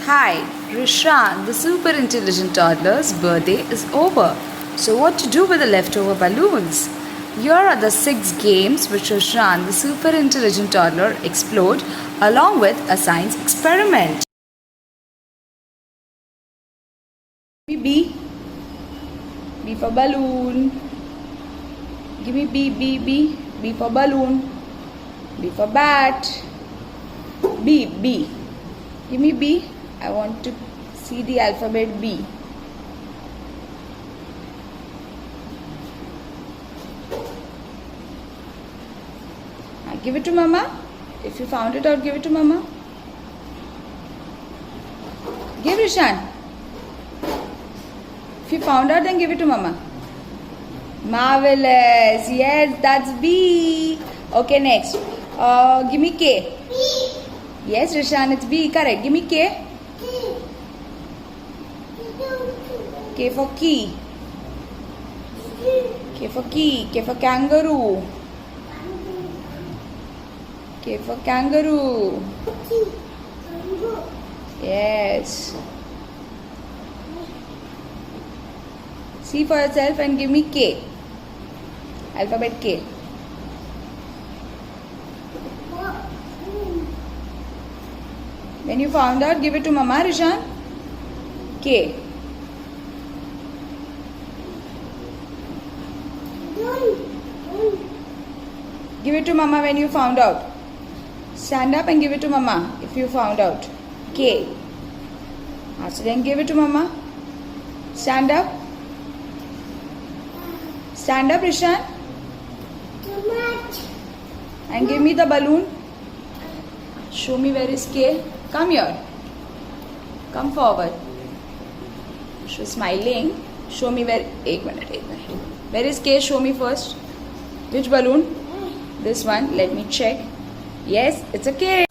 Hi, Rishan, the super intelligent toddler's birthday is over. So, what to do with the leftover balloons? Here are the 6 games which Rishan, the super intelligent toddler, explored along with a science experiment. B. B for balloon. Give me B, B, B. B for balloon. B for bat. B, B. Give me B. I want to see the alphabet B. Give it to Mama. If you found it out, give it to Mama. Give Rishan. If you found out, then give it to Mama. Marvelous. Yes, that's B. Okay, next. Give me K. B. Yes, Rishan, it's B. Correct. Give me K. K for key. K for key. K for kangaroo. K for kangaroo. Yes. See for yourself and give me K. Alphabet K. When you found out, give it to Mama, Rishan. K. Give it to Mama when you found out. Stand up and give it to Mama if you found out. K. So then give it to Mama. Stand up. Stand up, Rishan. And give me the balloon. Show me where is K. Come here. Come forward. She's smiling. Show me where. Ek minute. Where is K? Show me first. Which balloon? This one. Let me check. Yes, it's a K.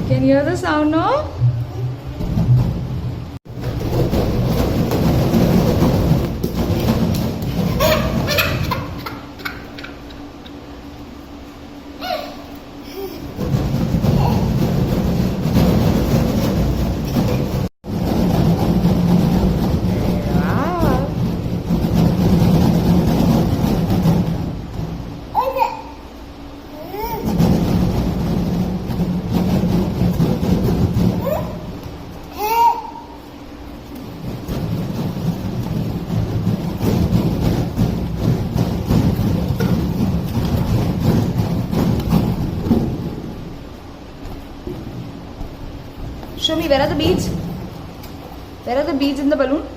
Can you hear the sound now? Show me, where are the beads? Where are the beads in the balloon?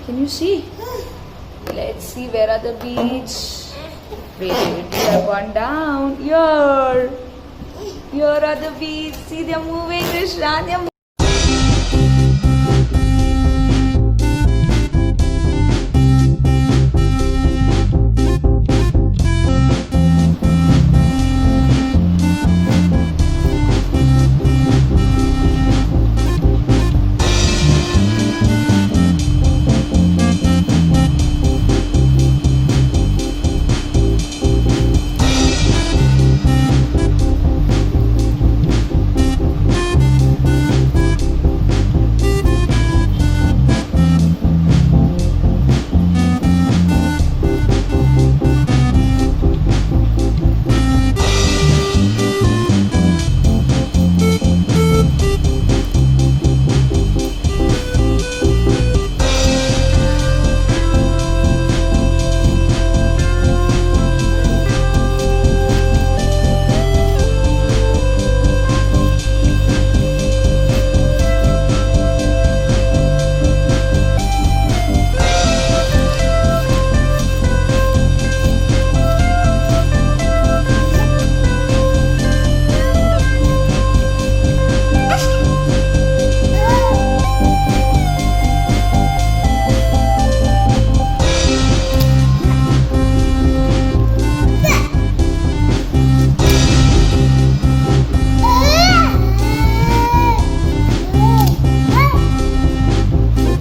Can you see? Let's see, where are the beads? Wait, they have gone down. Here. Here are the beads. See, they are moving, Krishna. They are moving.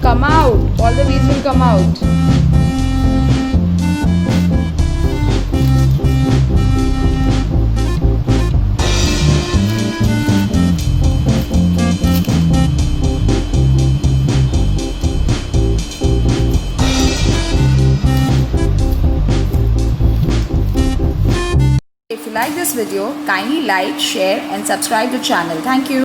Come out. All the beads will come out. If you like this video, kindly like, share and subscribe to the channel. Thank you.